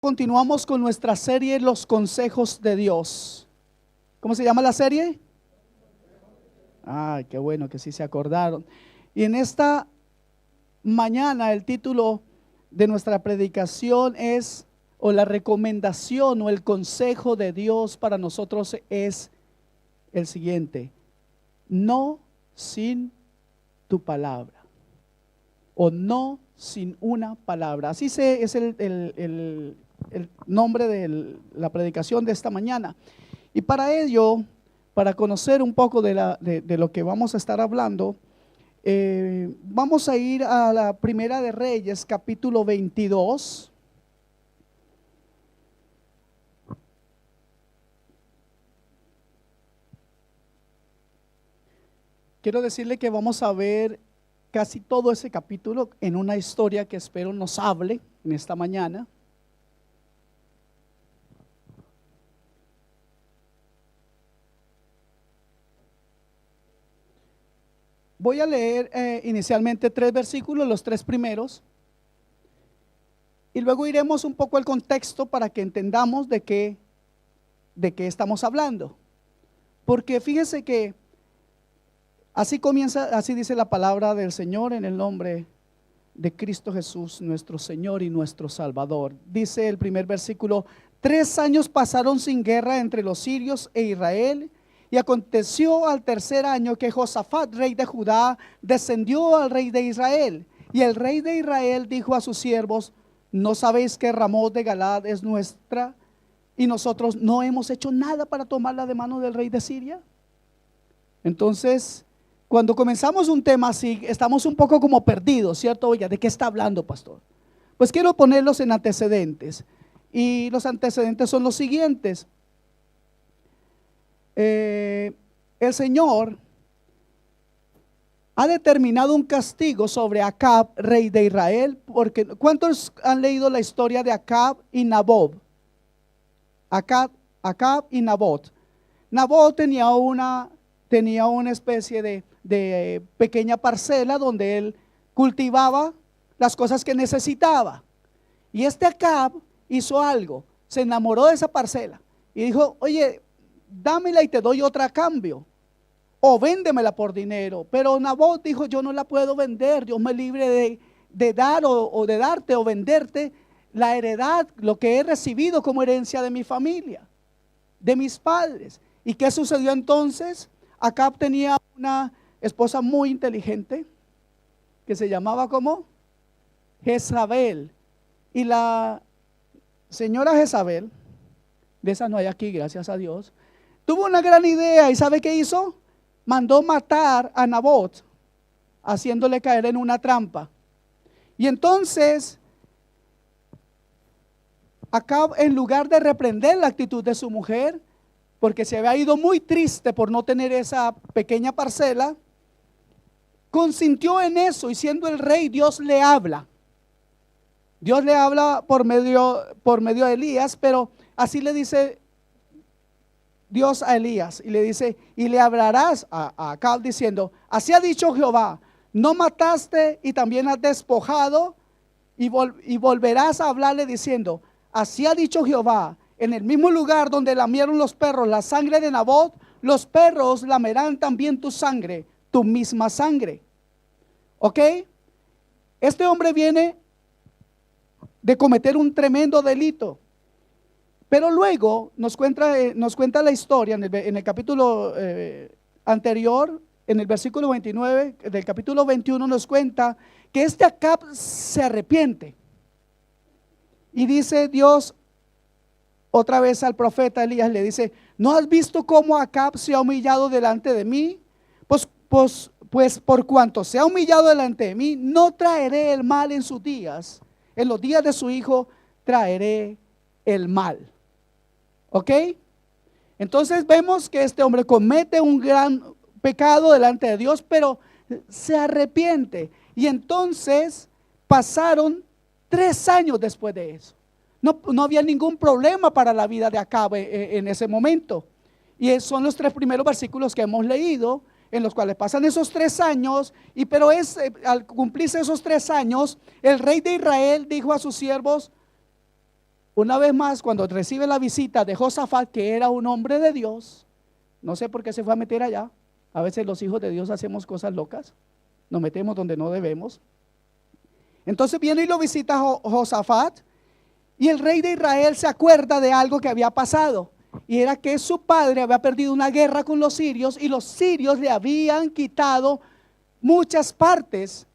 continuamos con nuestra serie Los Consejos de Dios. ¿Cómo se llama la serie? Ay, qué bueno que sí se acordaron. Y en esta mañana el título de nuestra predicación es, o la recomendación o el consejo de Dios para nosotros es el siguiente: no sin tu palabra, o no sin una palabra. Así es el nombre de la predicación de esta mañana. Y para ello, para conocer un poco de lo que vamos a estar hablando, vamos a ir a la Primera de Reyes, capítulo 22. Quiero decirle que vamos a ver casi todo ese capítulo en una historia que espero nos hable en esta mañana. Voy a leer inicialmente 3 versículos, los 3 primeros, y luego iremos un poco al contexto para que entendamos de qué estamos hablando. Porque fíjese que así comienza, así dice la palabra del Señor en el nombre de Cristo Jesús, nuestro Señor y nuestro Salvador. Dice el primer versículo: 3 años pasaron sin guerra entre los sirios e Israel. Y aconteció al tercer año que Josafat, rey de Judá, descendió al rey de Israel. Y el rey de Israel dijo a sus siervos: ¿no sabéis que Ramot de Galaad es nuestra? Y nosotros no hemos hecho nada para tomarla de mano del rey de Siria. Entonces, cuando comenzamos un tema así, estamos un poco como perdidos, ¿cierto? Oye, ¿de qué está hablando, pastor? Pues quiero ponerlos en antecedentes. Y los antecedentes son los siguientes. El Señor ha determinado un castigo sobre Acab, rey de Israel, porque ¿cuántos han leído la historia de Acab y Nabob? Acab y Nabot. Nabot tenía una especie de pequeña parcela donde él cultivaba las cosas que necesitaba. Y este Acab hizo algo, se enamoró de esa parcela y dijo: oye, dámela y te doy otra a cambio, o véndemela por dinero. Pero Nabot dijo: yo no la puedo vender, Dios me libre de dar o de darte o venderte la heredad, lo que he recibido como herencia de mi familia, de mis padres. ¿Y qué sucedió entonces? Acab tenía una esposa muy inteligente que se llamaba ¿cómo? Jezabel. Y la señora Jezabel, de esa no hay aquí, gracias a Dios, tuvo una gran idea. ¿Y sabe qué hizo? Mandó matar a Nabot, haciéndole caer en una trampa. Y entonces Acab, en lugar de reprender la actitud de su mujer, porque se había ido muy triste por no tener esa pequeña parcela, consintió en eso. Y siendo el rey, Dios le habla. Dios le habla por medio de Elías, pero así le dice Dios a Elías, y le dice: y le hablarás a Acab diciendo: así ha dicho Jehová, no mataste y también has despojado. Y volverás a hablarle diciendo: así ha dicho Jehová, en el mismo lugar donde lamieron los perros la sangre de Nabot, los perros lamerán también tu sangre, tu misma sangre. ¿Ok? Este hombre viene de cometer un tremendo delito. Pero luego nos cuenta la historia en el capítulo anterior, en el versículo 29 del capítulo 21, nos cuenta que este Acab se arrepiente. Y dice Dios otra vez al profeta Elías, le dice: ¿no has visto cómo Acab se ha humillado delante de mí? Pues por cuanto se ha humillado delante de mí, no traeré el mal en sus días. En los días de su hijo traeré el mal. ¿Ok? Entonces vemos que este hombre comete un gran pecado delante de Dios, pero se arrepiente. Y entonces pasaron 3 años después de eso. No había ningún problema para la vida de Acab en ese momento. Y son los 3 primeros versículos que hemos leído, en los cuales pasan esos 3 años. Pero al cumplirse esos 3 años, el rey de Israel dijo a sus siervos: una vez más, cuando recibe la visita de Josafat, que era un hombre de Dios, no sé por qué se fue a meter allá. A veces los hijos de Dios hacemos cosas locas, nos metemos donde no debemos. Entonces viene y lo visita Josafat, y el rey de Israel se acuerda de algo que había pasado, y era que su padre había perdido una guerra con los sirios, y los sirios le habían quitado muchas partes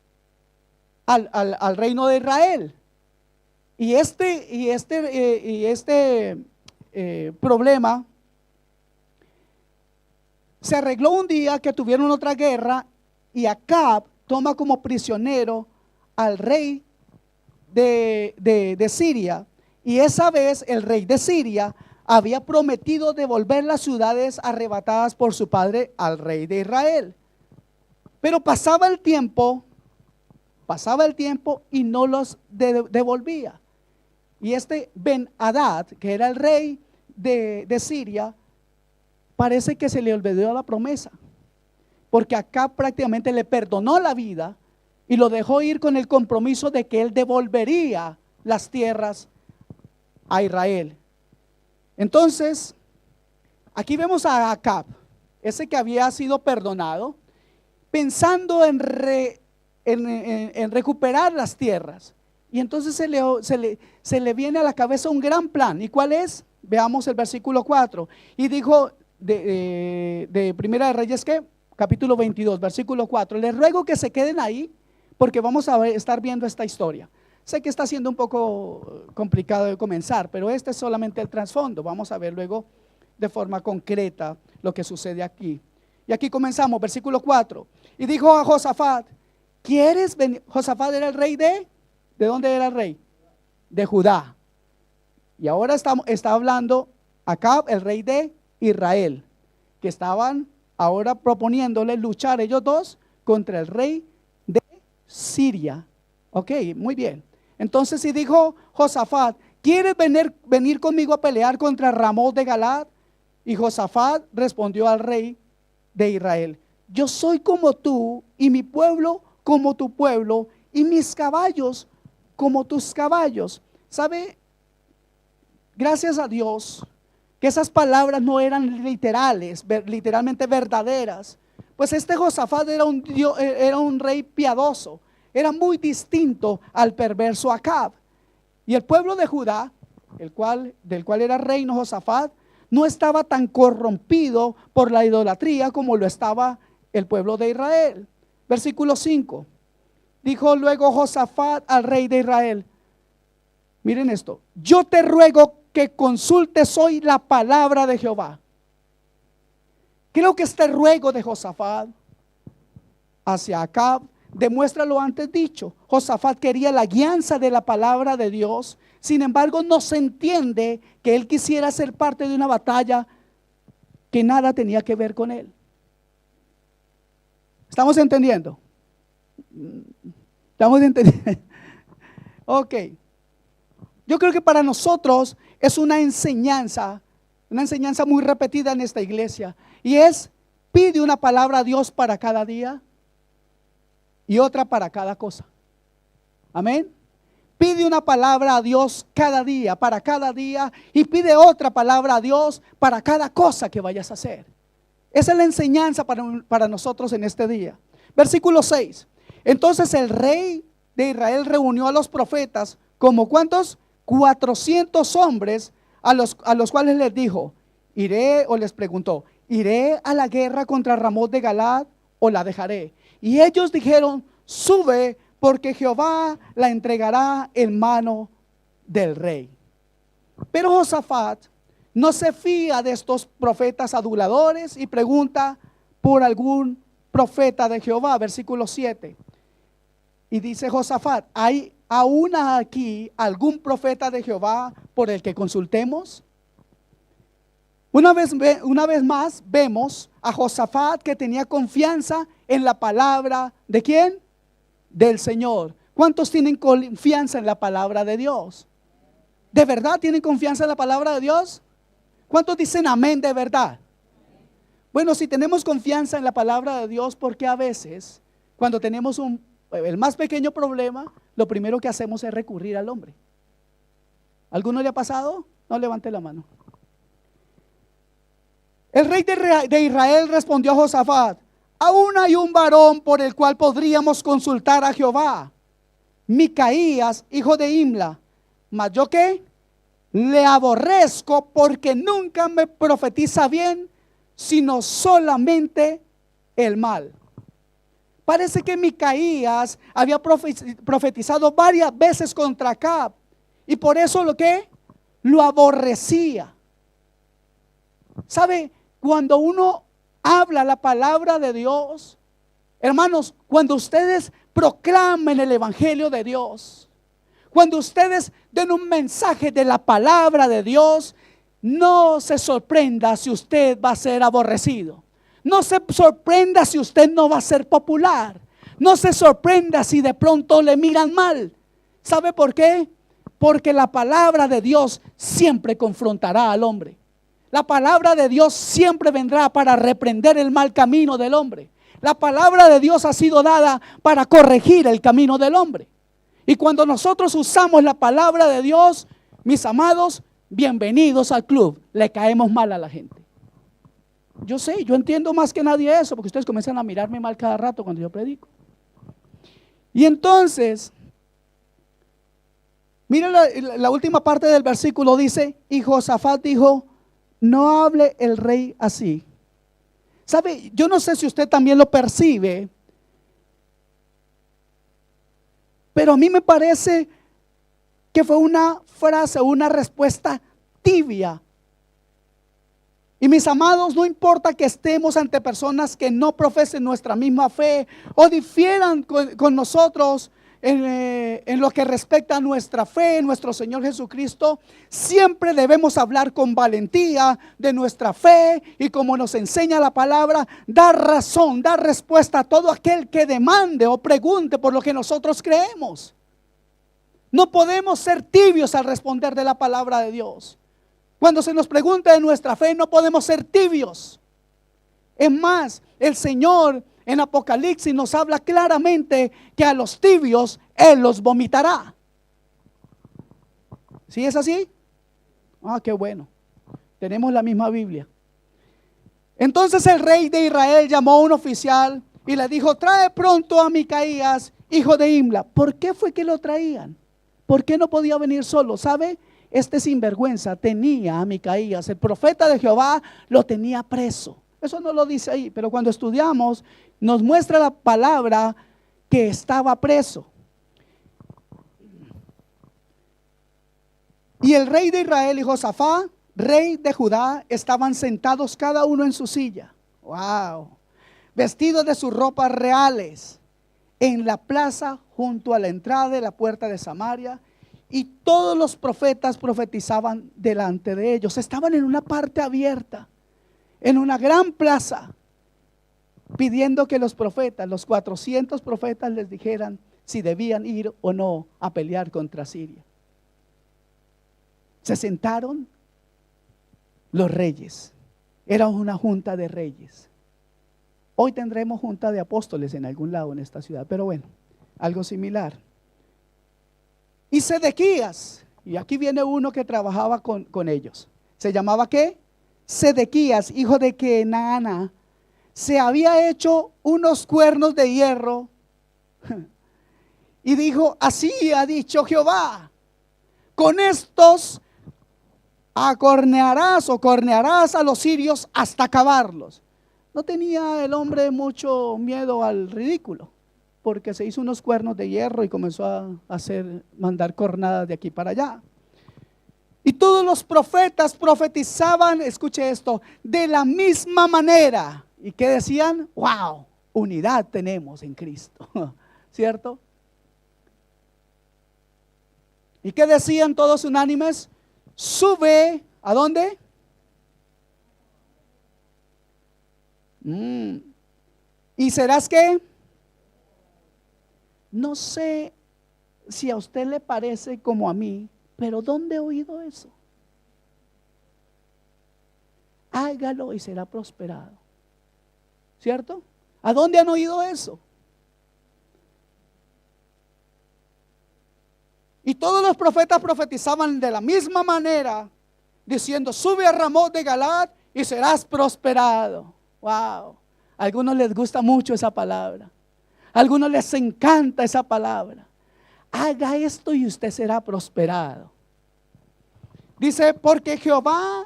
al reino de Israel. Y este problema se arregló un día que tuvieron otra guerra, y Acab toma como prisionero al rey de Siria. Y esa vez el rey de Siria había prometido devolver las ciudades arrebatadas por su padre al rey de Israel. Pero pasaba el tiempo y no los devolvía. Y este Ben-Hadad, que era el rey de Siria, parece que se le olvidó la promesa, porque acá prácticamente le perdonó la vida y lo dejó ir con el compromiso de que él devolvería las tierras a Israel. Entonces, aquí vemos a Acab, ese que había sido perdonado, pensando en recuperar las tierras. Y entonces se le viene a la cabeza un gran plan. ¿Y cuál es? Veamos el versículo 4. Y dijo de Primera de Reyes, ¿qué? Capítulo 22, versículo 4. Les ruego que se queden ahí, porque vamos a estar viendo esta historia. Sé que está siendo un poco complicado de comenzar, pero este es solamente el trasfondo. Vamos a ver luego de forma concreta lo que sucede aquí. Y aquí comenzamos, versículo 4. Y dijo a Josafat, ¿quieres venir? Josafat era el rey ¿de dónde era el rey? De Judá. Y ahora está hablando Acab, el rey de Israel, que estaban ahora proponiéndole luchar ellos dos contra el rey de Siria. Ok, muy bien. Entonces, si dijo Josafat, ¿quieres venir conmigo a pelear contra Ramón de Galad? Y Josafat respondió al rey de Israel, yo soy como tú, y mi pueblo como tu pueblo, y mis caballos como tus caballos. ¿Sabe? Gracias a Dios que esas palabras no eran literalmente verdaderas. Pues este Josafat era un rey piadoso, era muy distinto al perverso Acab. Y el pueblo de Judá, del cual era reino Josafat, no estaba tan corrompido por la idolatría como lo estaba el pueblo de Israel. Versículo 5. Dijo luego Josafat al rey de Israel, miren esto, yo te ruego que consultes hoy la palabra de Jehová. Creo que este ruego de Josafat hacia Acab demuestra lo antes dicho. Josafat quería la guianza de la palabra de Dios. Sin embargo, no se entiende que él quisiera ser parte de una batalla que nada tenía que ver con él. ¿Estamos entendiendo? ¿Estamos entendiendo? Ok. Yo creo que para nosotros es una enseñanza muy repetida en esta iglesia. Y es, pide una palabra a Dios para cada día y otra para cada cosa. Amén. Pide una palabra a Dios cada día, para cada día, y pide otra palabra a Dios para cada cosa que vayas a hacer. Esa es la enseñanza para nosotros en este día. Versículo 6. Entonces el rey de Israel reunió a los profetas, como ¿cuántos? 400 hombres, a los cuales les dijo, les preguntó, ¿iré a la guerra contra Ramón de Galad o la dejaré? Y ellos dijeron, sube, porque Jehová la entregará en mano del rey. Pero Josafat no se fía de estos profetas aduladores y pregunta por algún profeta de Jehová. Versículo 7. Y dice Josafat, ¿hay aún aquí algún profeta de Jehová por el que consultemos? Una vez más vemos a Josafat que tenía confianza en la palabra ¿de quién? Del Señor. ¿Cuántos tienen confianza en la palabra de Dios? ¿De verdad tienen confianza en la palabra de Dios? ¿Cuántos dicen amén de verdad? Bueno, si tenemos confianza en la palabra de Dios, ¿por qué a veces cuando tenemos el más pequeño problema, lo primero que hacemos es recurrir al hombre? ¿Alguno le ha pasado? No levante la mano. El rey de Israel respondió a Josafat: aún hay un varón por el cual podríamos consultar a Jehová, Micaías, hijo de Imla. Mas yo qué, le aborrezco porque nunca me profetiza bien, sino solamente el mal. Parece que Micaías había profetizado varias veces contra Acab, y por eso lo aborrecía. ¿Sabe? Cuando uno habla la palabra de Dios, hermanos, cuando ustedes proclamen el evangelio de Dios, cuando ustedes den un mensaje de la palabra de Dios, no se sorprenda si usted va a ser aborrecido. No se sorprenda si usted no va a ser popular. No se sorprenda si de pronto le miran mal. ¿Sabe por qué? Porque la palabra de Dios siempre confrontará al hombre. La palabra de Dios siempre vendrá para reprender el mal camino del hombre. La palabra de Dios ha sido dada para corregir el camino del hombre. Y cuando nosotros usamos la palabra de Dios, mis amados, bienvenidos al club. Le caemos mal a la gente. Yo sé, yo entiendo más que nadie eso, porque ustedes comienzan a mirarme mal cada rato cuando yo predico. Y entonces, miren la última parte del versículo, dice: y Josafat dijo: no hable el rey así. ¿Sabe? Yo no sé si usted también lo percibe, pero a mí me parece que fue una frase, una respuesta tibia. Y mis amados, no importa que estemos ante personas que no profesen nuestra misma fe o difieran con nosotros en lo que respecta a nuestra fe en nuestro Señor Jesucristo, siempre debemos hablar con valentía de nuestra fe y, como nos enseña la palabra, dar razón, dar respuesta a todo aquel que demande o pregunte por lo que nosotros creemos. No podemos ser tibios al responder de la palabra de Dios. Cuando se nos pregunta de nuestra fe, no podemos ser tibios. Es más, el Señor en Apocalipsis nos habla claramente que a los tibios Él los vomitará. ¿Sí es así? Ah, qué bueno. Tenemos la misma Biblia. Entonces el rey de Israel llamó a un oficial y le dijo: trae pronto a Micaías, hijo de Imla. ¿Por qué fue que lo traían? ¿Por qué no podía venir solo? ¿Sabe? Este sinvergüenza tenía a Micaías, el profeta de Jehová, lo tenía preso. Eso no lo dice ahí, pero cuando estudiamos nos muestra la palabra que estaba preso. Y el rey de Israel y Josafat, rey de Judá, estaban sentados cada uno en su silla. Wow. Vestidos de sus ropas reales, en la plaza junto a la entrada de la puerta de Samaria. Y todos los profetas profetizaban delante de ellos. Estaban en una parte abierta, en una gran plaza, pidiendo que los profetas, los 400 profetas, les dijeran si debían ir o no a pelear contra Siria. Se sentaron los reyes. Era una junta de reyes. Hoy tendremos junta de apóstoles en algún lado en esta ciudad, pero bueno, algo similar. Y Sedequías, y aquí viene uno que trabajaba con ellos. ¿Se llamaba qué? Sedequías, hijo de Kenaana. Se había hecho unos cuernos de hierro y dijo: así ha dicho Jehová, con estos cornearás a los sirios hasta acabarlos. No tenía el hombre mucho miedo al ridículo, porque se hizo unos cuernos de hierro y comenzó a mandar cornadas de aquí para allá. Y todos los profetas profetizaban, escuche esto, de la misma manera. ¿Y qué decían? ¡Wow! Unidad tenemos en Cristo, ¿cierto? ¿Y qué decían todos unánimes? Sube, ¿a dónde? ¿Y serás qué? No sé si a usted le parece como a mí, pero ¿dónde he oído eso? Hágalo y será prosperado, ¿cierto? ¿A dónde han oído eso? Y todos los profetas profetizaban de la misma manera, diciendo: sube a Ramot de Galaad y serás prosperado. Wow. A algunos les gusta mucho esa palabra. A algunos les encanta esa palabra. Haga esto y usted será prosperado. Dice: porque Jehová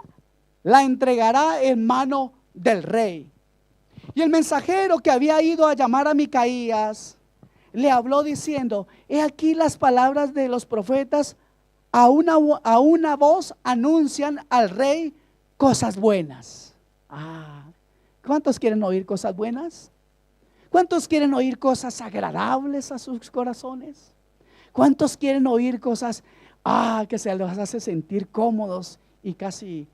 la entregará en mano del rey. Y el mensajero que había ido a llamar a Micaías le habló diciendo: he aquí las palabras de los profetas, a una voz anuncian al rey cosas buenas. ¿Cuántos quieren oír cosas buenas? ¿Cuántos quieren oír cosas agradables a sus corazones? ¿Cuántos quieren oír cosas que se los hace sentir cómodos y casi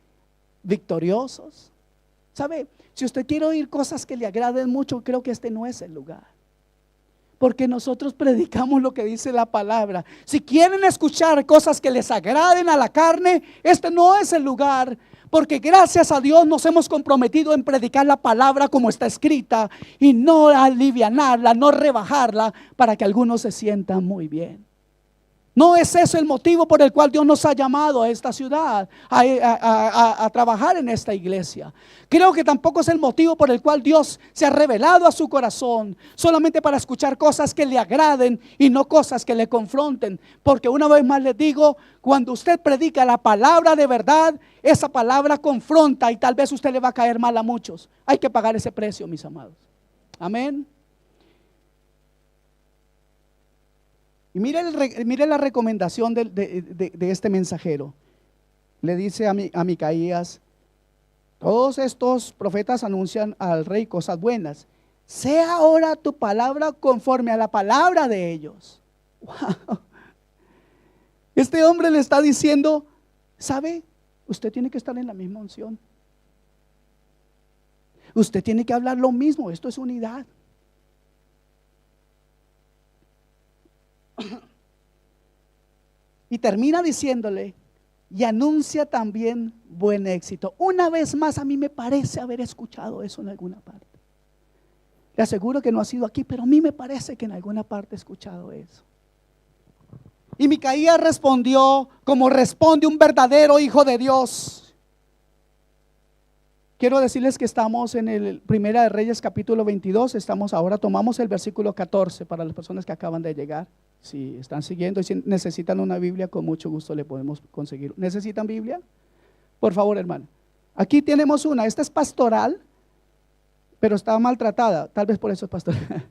victoriosos? ¿Sabe? Si usted quiere oír cosas que le agraden mucho, creo que este no es el lugar. Porque nosotros predicamos lo que dice la palabra. Si quieren escuchar cosas que les agraden a la carne, este no es el lugar. Porque gracias a Dios nos hemos comprometido en predicar la palabra como está escrita y no alivianarla, no rebajarla para que algunos se sientan muy bien. No es ese el motivo por el cual Dios nos ha llamado a esta ciudad, a trabajar en esta iglesia. Creo que tampoco es el motivo por el cual Dios se ha revelado a su corazón, solamente para escuchar cosas que le agraden y no cosas que le confronten. Porque una vez más les digo, cuando usted predica la palabra de verdad, esa palabra confronta y tal vez usted le va a caer mal a muchos. Hay que pagar ese precio, mis amados. Amén. Y mire la recomendación de este mensajero. Le dice a Micaías: todos estos profetas anuncian al rey cosas buenas. Sea ahora tu palabra conforme a la palabra de ellos. Wow. Este hombre le está diciendo: ¿sabe? Usted tiene que estar en la misma unción. Usted tiene que hablar lo mismo. Esto es unidad. Y termina diciéndole: y anuncia también buen éxito. Una vez más, a mí me parece haber escuchado eso en alguna parte. Le aseguro que no ha sido aquí, pero a mí me parece que en alguna parte he escuchado eso. Y Micaías respondió como responde un verdadero hijo de Dios. Quiero decirles que estamos en el Primera de Reyes capítulo 22. Tomamos el versículo 14 para las personas que acaban de llegar. Si están siguiendo y si necesitan una Biblia, con mucho gusto le podemos conseguir. ¿Necesitan Biblia? Por favor, hermano. Aquí tenemos una. Esta es pastoral, pero está maltratada. Tal vez por eso es pastoral.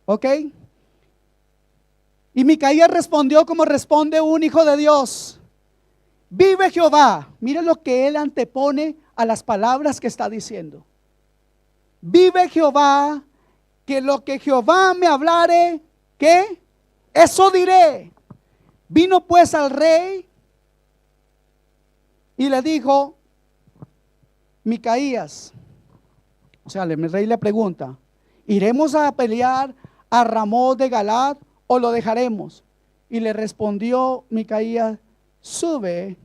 ¿Ok? Y Micaías respondió como responde un hijo de Dios. Vive Jehová. Mire lo que él antepone a las palabras que está diciendo. Vive Jehová, que lo que Jehová me hablare, ¿qué? Eso diré. Vino pues al rey y le dijo: Micaías, o sea, el rey le pregunta: ¿iremos a pelear a Ramot de Galaad o lo dejaremos? Y le respondió Micaías: sube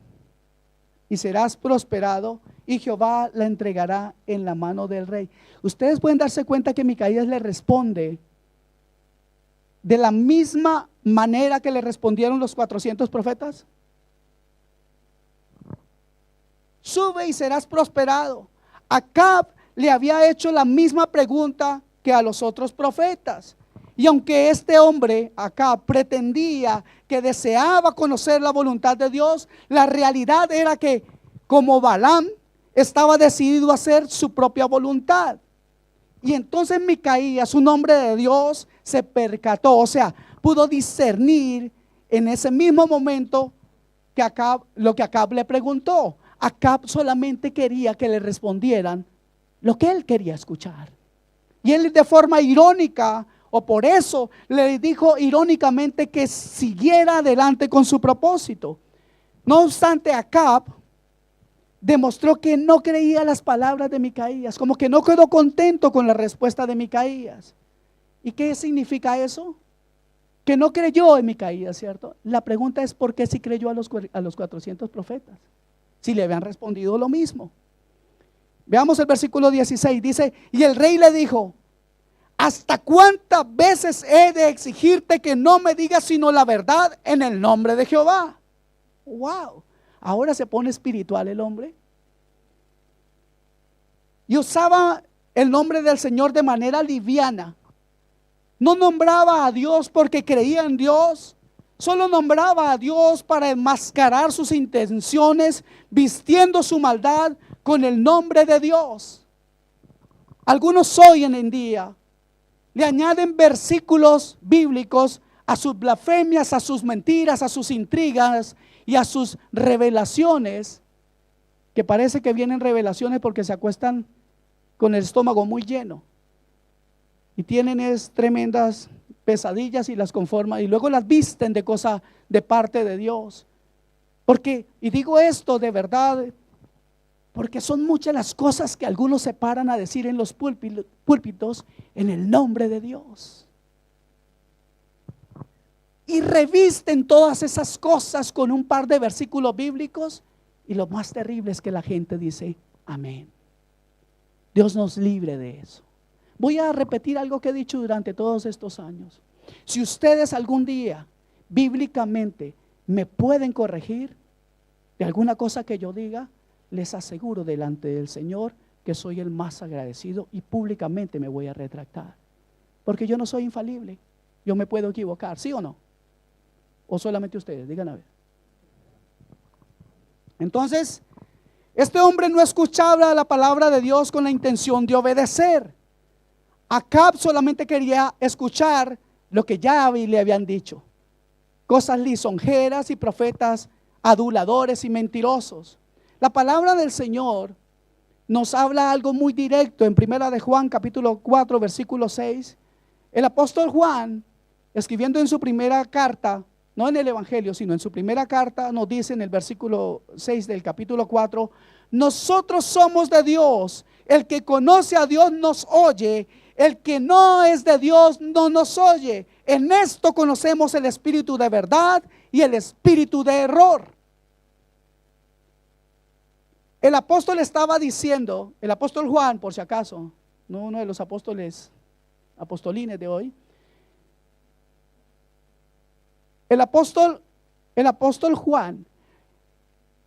y serás prosperado, y Jehová la entregará en la mano del rey. Ustedes pueden darse cuenta que Micaías le responde de la misma manera que le respondieron los 400 profetas. Sube y serás prosperado. Acab le había hecho la misma pregunta que a los otros profetas. Y aunque este hombre acá pretendía que deseaba conocer la voluntad de Dios, la realidad era que, como Balaam, estaba decidido a hacer su propia voluntad. Y entonces Micaías, un hombre de Dios, se percató, o sea, pudo discernir en ese mismo momento que lo que Acab le preguntó. Acab solamente quería que le respondieran lo que él quería escuchar. Y él, de forma irónica, o por eso le dijo irónicamente que siguiera adelante con su propósito. No obstante, Acab demostró que no creía las palabras de Micaías, como que no quedó contento con la respuesta de Micaías. ¿Y qué significa eso? Que no creyó en Micaías, ¿cierto? La pregunta es: ¿por qué sí creyó a los 400 profetas? Si le habían respondido lo mismo. Veamos el versículo 16, dice: y el rey le dijo: ¿hasta cuántas veces he de exigirte que no me digas sino la verdad en el nombre de Jehová? Wow, ahora se pone espiritual el hombre. Y usaba el nombre del Señor de manera liviana. No nombraba a Dios porque creía en Dios. Solo nombraba a Dios para enmascarar sus intenciones, vistiendo su maldad con el nombre de Dios. Algunos hoy en día le añaden versículos bíblicos a sus blasfemias, a sus mentiras, a sus intrigas y a sus revelaciones, que parece que vienen revelaciones porque se acuestan con el estómago muy lleno y tienen tremendas pesadillas y las conforman y luego las visten de cosa de parte de Dios. Porque, y digo esto de verdad, porque son muchas las cosas que algunos se paran a decir en los púlpitos en el nombre de Dios. Y revisten todas esas cosas con un par de versículos bíblicos. Y lo más terrible es que la gente dice amén. Dios nos libre de eso. Voy a repetir algo que he dicho durante todos estos años. Si ustedes algún día bíblicamente me pueden corregir de alguna cosa que yo diga, les aseguro delante del Señor que soy el más agradecido y públicamente me voy a retractar. Porque yo no soy infalible. Yo me puedo equivocar, ¿sí o no? ¿O solamente ustedes? Digan a ver. Entonces, este hombre no escuchaba la palabra de Dios con la intención de obedecer. Acab solamente quería escuchar lo que ya le habían dicho. Cosas lisonjeras y profetas aduladores y mentirosos. La palabra del Señor nos habla algo muy directo en Primera de Juan capítulo 4 versículo 6. El apóstol Juan, escribiendo en su primera carta, no en el evangelio, sino en su primera carta, nos dice en el versículo 6 del capítulo 4: nosotros somos de Dios, el que conoce a Dios nos oye, el que no es de Dios no nos oye. En esto conocemos el espíritu de verdad y el espíritu de error. El apóstol estaba diciendo, el apóstol Juan, por si acaso, no uno de los apóstoles apostolines de hoy, el apóstol Juan,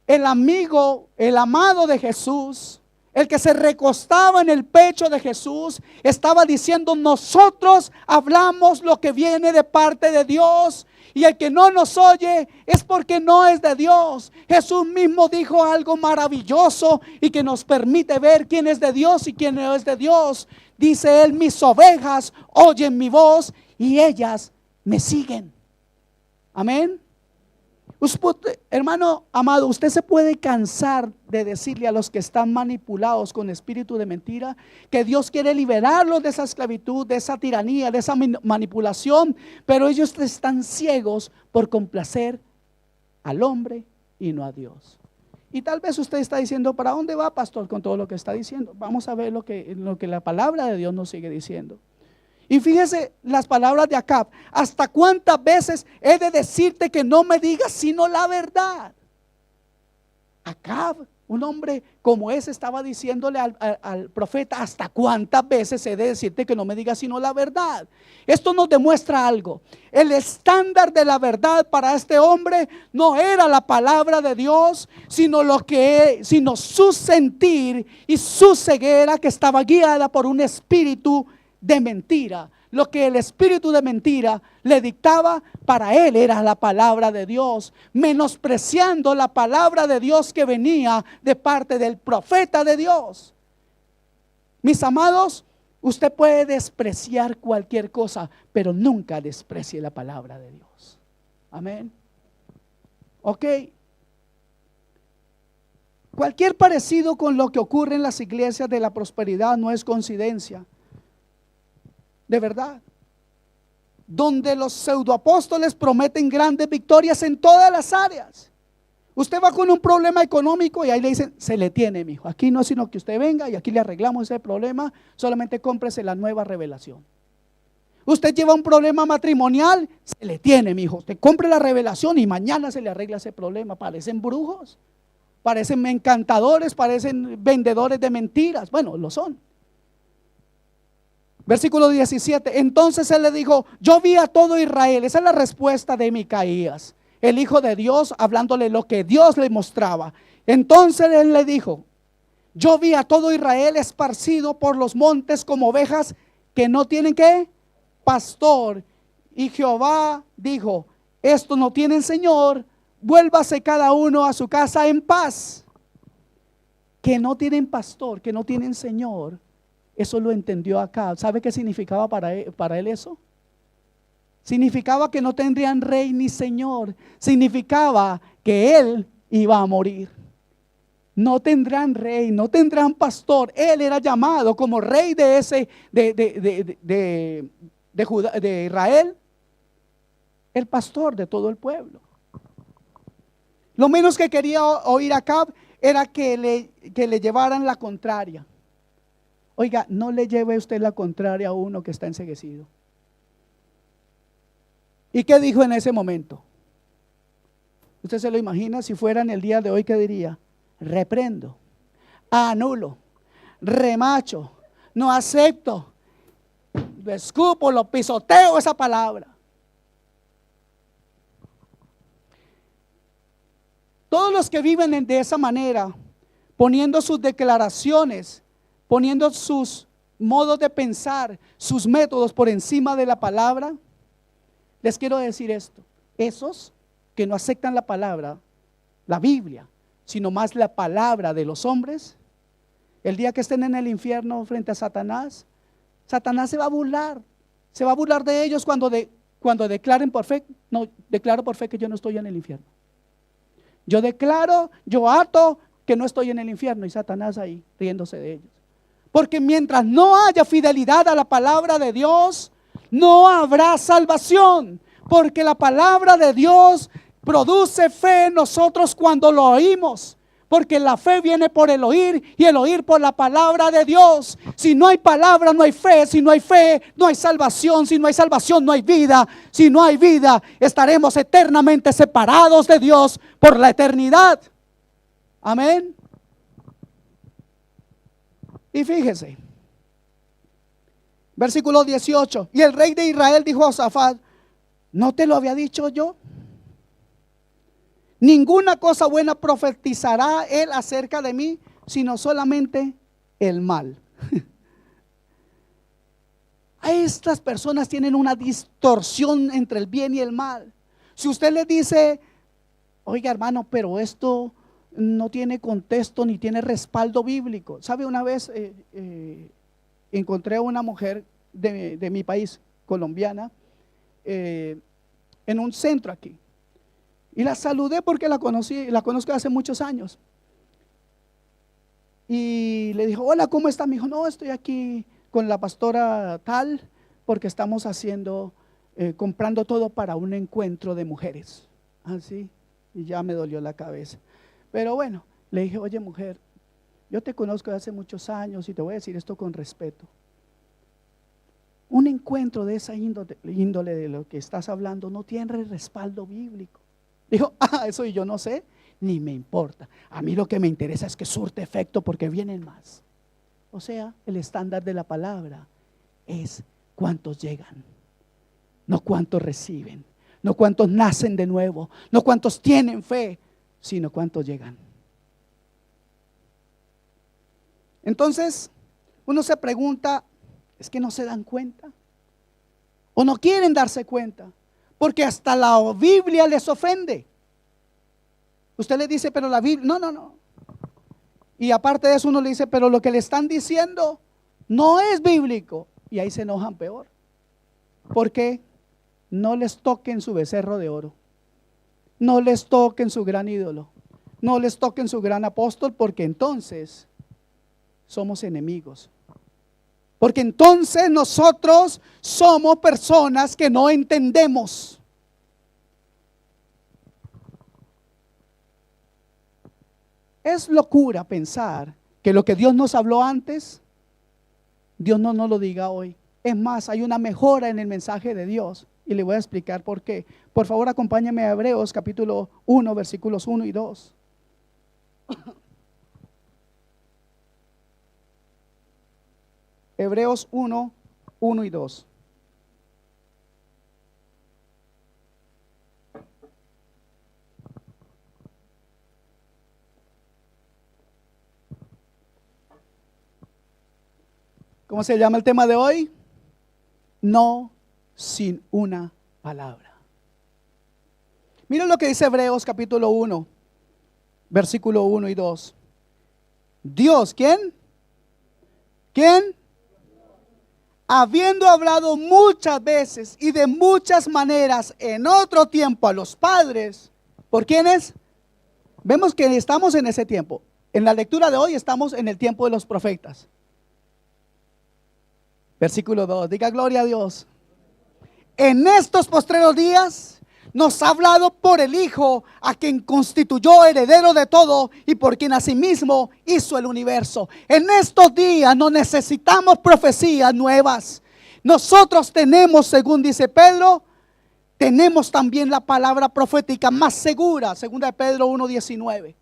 el amigo, el amado de Jesús, el que se recostaba en el pecho de Jesús, estaba diciendo: nosotros hablamos lo que viene de parte de Dios, y el que no nos oye es porque no es de Dios. Jesús mismo dijo algo maravilloso y que nos permite ver quién es de Dios y quién no es de Dios. Dice él: mis ovejas oyen mi voz y ellas me siguen. Amén. Hermano amado, usted se puede cansar de decirle a los que están manipulados con espíritu de mentira que Dios quiere liberarlos de esa esclavitud, de esa tiranía, de esa manipulación, pero ellos están ciegos por complacer al hombre y no a Dios. Y tal vez usted está diciendo: ¿para dónde va, pastor, con todo lo que está diciendo? Vamos a ver lo que la palabra de Dios nos sigue diciendo. Y fíjese las palabras de Acab: ¿hasta cuántas veces he de decirte que no me digas sino la verdad? Acab, un hombre como ese, estaba diciéndole al profeta: ¿hasta cuántas veces he de decirte que no me digas sino la verdad? Esto nos demuestra algo. El estándar de la verdad para este hombre no era la palabra de Dios, sino su sentir y su ceguera, que estaba guiada por un espíritu de mentira. Lo que el espíritu de mentira le dictaba, para él era la palabra de Dios, menospreciando la palabra de Dios que venía de parte del profeta de Dios. Mis amados, usted puede despreciar cualquier cosa, pero nunca desprecie la palabra de Dios. Amén. Ok. Cualquier parecido con lo que ocurre en las iglesias de la prosperidad no es coincidencia. De verdad, donde los pseudoapóstoles prometen grandes victorias en todas las áreas. Usted va con un problema económico y ahí le dicen: se le tiene, mijo. Aquí no es sino que usted venga y aquí le arreglamos ese problema, solamente cómprese la nueva revelación. Usted lleva un problema matrimonial, se le tiene, mijo. Usted compre la revelación y mañana se le arregla ese problema. Parecen brujos, parecen encantadores, parecen vendedores de mentiras. Bueno, lo son. Versículo 17. Entonces él le dijo: yo vi a todo Israel. Esa es la respuesta de Micaías, el hijo de Dios, hablándole lo que Dios le mostraba. Entonces él le dijo: yo vi a todo Israel esparcido por los montes como ovejas que no tienen ¿qué? Pastor. Y Jehová dijo: estos no tienen señor, vuélvase cada uno a su casa en paz. Que no tienen pastor, que no tienen señor. Eso lo entendió acá. ¿Sabe qué significaba para él eso? Significaba que no tendrían rey ni señor. Significaba que él iba a morir. No tendrán rey, no tendrán pastor. Él era llamado como rey de de Israel, el pastor de todo el pueblo. Lo menos que quería oír Acab era que le llevaran la contraria. Oiga, no le lleve usted la contraria a uno que está enceguecido. ¿Y qué dijo en ese momento? ¿Usted se lo imagina? Si fuera en el día de hoy, ¿qué diría? Reprendo, anulo, remacho, no acepto, lo escupo, lo pisoteo esa palabra. Todos los que viven de esa manera, poniendo sus declaraciones, poniendo sus modos de pensar, sus métodos por encima de la palabra, les quiero decir esto: esos que no aceptan la palabra, la Biblia, sino más la palabra de los hombres, el día que estén en el infierno frente a Satanás, Satanás se va a burlar de ellos cuando declaren por fe: no, declaro por fe que yo no estoy en el infierno. Yo declaro, yo ato que no estoy en el infierno, y Satanás ahí riéndose de ellos. Porque mientras no haya fidelidad a la palabra de Dios, no habrá salvación. Porque la palabra de Dios produce fe en nosotros cuando lo oímos. Porque la fe viene por el oír, y el oír por la palabra de Dios. Si no hay palabra, no hay fe. Si no hay fe, no hay salvación. Si no hay salvación, no hay vida. Si no hay vida, estaremos eternamente separados de Dios por la eternidad. Amén. Y fíjese, versículo 18. Y el rey de Israel dijo a Josafat: ¿no te lo había dicho yo? Ninguna cosa buena profetizará él acerca de mí, sino solamente el mal. A estas personas tienen una distorsión entre el bien y el mal. Si usted le dice: oiga, hermano, pero esto no tiene contexto ni tiene respaldo bíblico. ¿Sabe? Una vez encontré a una mujer de mi país, colombiana, en un centro aquí. Y la saludé porque la conozco hace muchos años. Y le dijo: hola, ¿cómo está? Me dijo: no, estoy aquí con la pastora tal, porque estamos comprando todo para un encuentro de mujeres. Así, y ya me dolió la cabeza. Pero bueno, le dije: oye, mujer, yo te conozco de hace muchos años y te voy a decir esto con respeto. Un encuentro de esa índole de lo que estás hablando no tiene respaldo bíblico. Dijo: eso yo no sé, ni me importa. A mí lo que me interesa es que surte efecto, porque vienen más. O sea, el estándar de la palabra es cuántos llegan, no cuántos reciben, no cuántos nacen de nuevo, no cuántos tienen fe, sino cuántos llegan. Entonces uno se pregunta: ¿es que no se dan cuenta? ¿O no quieren darse cuenta? Porque hasta la Biblia les ofende. Usted le dice: pero la Biblia, no. Y aparte de eso uno le dice: pero lo que le están diciendo no es bíblico. Y ahí se enojan peor. ¿Por qué? No les toquen su becerro de oro. No les toquen su gran ídolo. No les toquen su gran apóstol, porque entonces somos enemigos. Porque entonces nosotros somos personas que no entendemos. Es locura pensar que lo que Dios nos habló antes, Dios no nos lo diga hoy. Es más, hay una mejora en el mensaje de Dios, y le voy a explicar por qué. Por favor, acompáñame a Hebreos capítulo 1, versículos 1 y 2. Hebreos 1, 1 y 2. ¿Cómo se llama el tema de hoy? No sin una palabra. Miren lo que dice Hebreos capítulo 1, versículo 1 y 2. Dios, ¿quién? ¿Quién? Habiendo hablado muchas veces y de muchas maneras en otro tiempo a los padres, ¿por quiénes? Vemos que estamos en ese tiempo. En la lectura de hoy estamos en el tiempo de los profetas. Versículo 2, diga gloria a Dios. En estos postreros días nos ha hablado por el Hijo, a quien constituyó heredero de todo y por quien asimismo hizo el universo. En estos días no necesitamos profecías nuevas. Nosotros tenemos, según dice Pedro, tenemos también la palabra profética más segura, según de Pedro 1:19.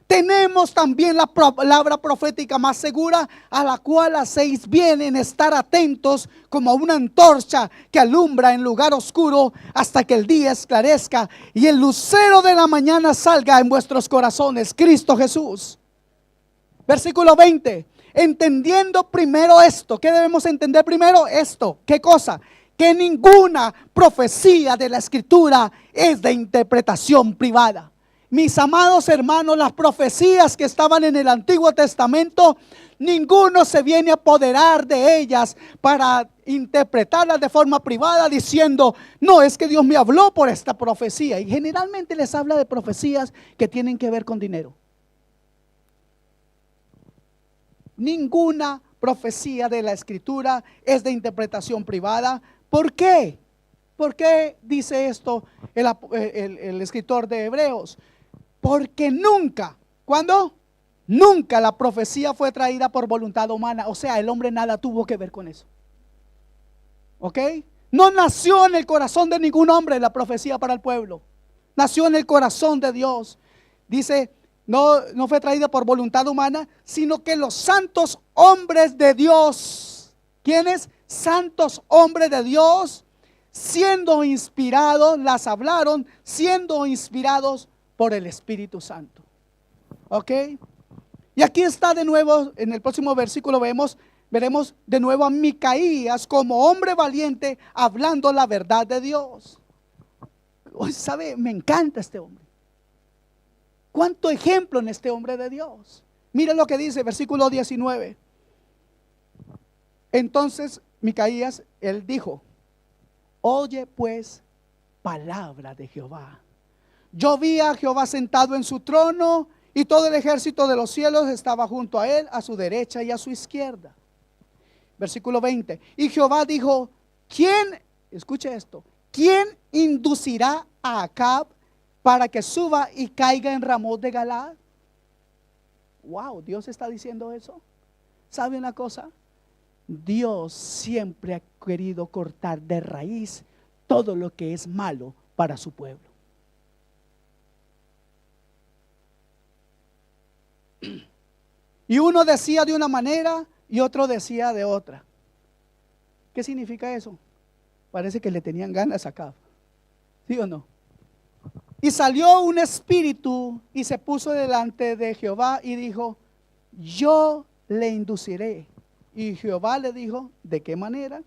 Tenemos también la palabra profética más segura, a la cual hacéis bien en estar atentos como una antorcha que alumbra en lugar oscuro hasta que el día esclarezca y el lucero de la mañana salga en vuestros corazones, Cristo Jesús. Versículo 20. Entendiendo primero esto. ¿Qué debemos entender primero? Esto. ¿Qué cosa? Que ninguna profecía de la Escritura es de interpretación privada. Mis amados hermanos, las profecías que estaban en el Antiguo Testamento, ninguno se viene a apoderar de ellas para interpretarlas de forma privada diciendo, no, es que Dios me habló por esta profecía. Y generalmente les habla de profecías que tienen que ver con dinero. Ninguna profecía de la Escritura es de interpretación privada. ¿Por qué? ¿Por qué dice esto el escritor de Hebreos? Porque nunca, ¿cuándo? Nunca la profecía fue traída por voluntad humana. O sea, el hombre nada tuvo que ver con eso. ¿Ok? No nació en el corazón de ningún hombre la profecía para el pueblo. Nació en el corazón de Dios. Dice, no fue traída por voluntad humana, sino que los santos hombres de Dios, ¿quiénes? Santos hombres de Dios, siendo inspirados, las hablaron, siendo inspirados por el Espíritu Santo. ¿Ok? Y aquí está de nuevo, en el próximo versículo veremos de nuevo a Micaías como hombre valiente hablando la verdad de Dios. Hoy sabe, me encanta este hombre. Cuánto ejemplo en este hombre de Dios. Mira lo que dice, versículo 19. Entonces Micaías, él dijo, oye pues palabra de Jehová. Yo vi a Jehová sentado en su trono y todo el ejército de los cielos estaba junto a él, a su derecha y a su izquierda. Versículo 20. Y Jehová dijo, ¿quién, escuche esto, quién inducirá a Acab para que suba y caiga en Ramot de Galaad? Wow, Dios está diciendo eso. ¿Sabe una cosa? Dios siempre ha querido cortar de raíz todo lo que es malo para su pueblo. Y uno decía de una manera y otro decía de otra. ¿Qué significa eso? Parece que le tenían ganas acá. ¿Sí o no? Y salió un espíritu y se puso delante de Jehová y dijo, yo le induciré. Y Jehová le dijo, ¿de qué manera?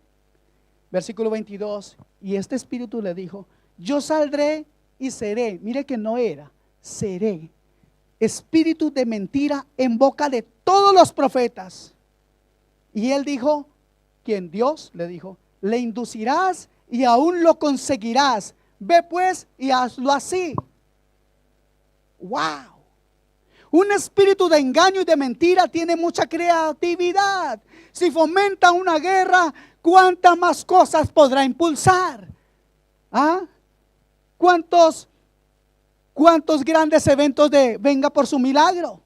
Versículo 22. Y este espíritu le dijo, yo saldré y seré. Mire que no era, seré espíritu de mentira en boca de todos los profetas. Y él dijo, ¿quién? Dios le dijo, le inducirás y aún lo conseguirás. Ve pues y hazlo así. Wow. Un espíritu de engaño y de mentira tiene mucha creatividad. Si fomenta una guerra, ¿cuántas más cosas podrá impulsar? ¿Ah? ¿Cuántos grandes eventos de venga por su milagro?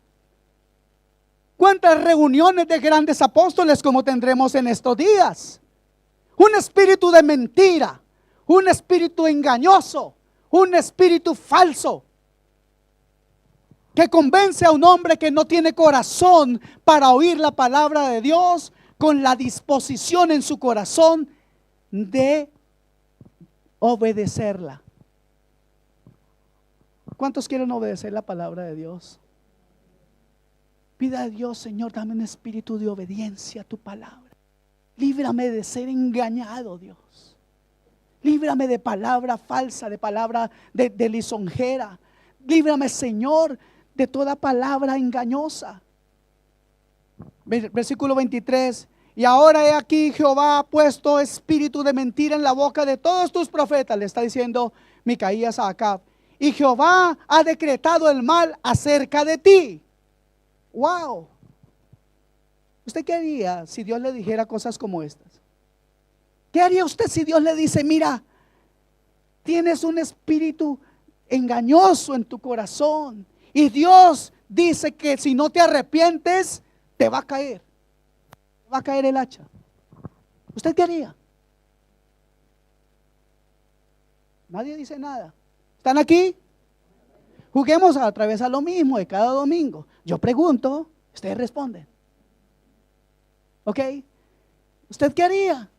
¿Cuántas reuniones de grandes apóstoles como tendremos en estos días? Un espíritu de mentira, un espíritu engañoso, un espíritu falso que convence a un hombre que no tiene corazón para oír la palabra de Dios, con la disposición en su corazón de obedecerla. ¿Cuántos quieren obedecer la palabra de Dios? Pida a Dios: Señor, dame un espíritu de obediencia a tu palabra. Líbrame de ser engañado, Dios. Líbrame de palabra falsa, de palabra de lisonjera. Líbrame, Señor, de toda palabra engañosa. Versículo 23. Y ahora he aquí, Jehová ha puesto espíritu de mentira en la boca de todos tus profetas, le está diciendo Micaías a Acab, y Jehová ha decretado el mal acerca de ti. Wow. ¿Usted qué haría si Dios le dijera cosas como estas? ¿Qué haría usted si Dios le dice: mira, tienes un espíritu engañoso en tu corazón, y Dios dice que si no te arrepientes te va a caer el hacha? ¿Usted qué haría? Nadie dice nada. ¿Están aquí? Juguemos a través a lo mismo de cada domingo. Yo pregunto, ustedes responden. ¿Ok? ¿Usted qué haría?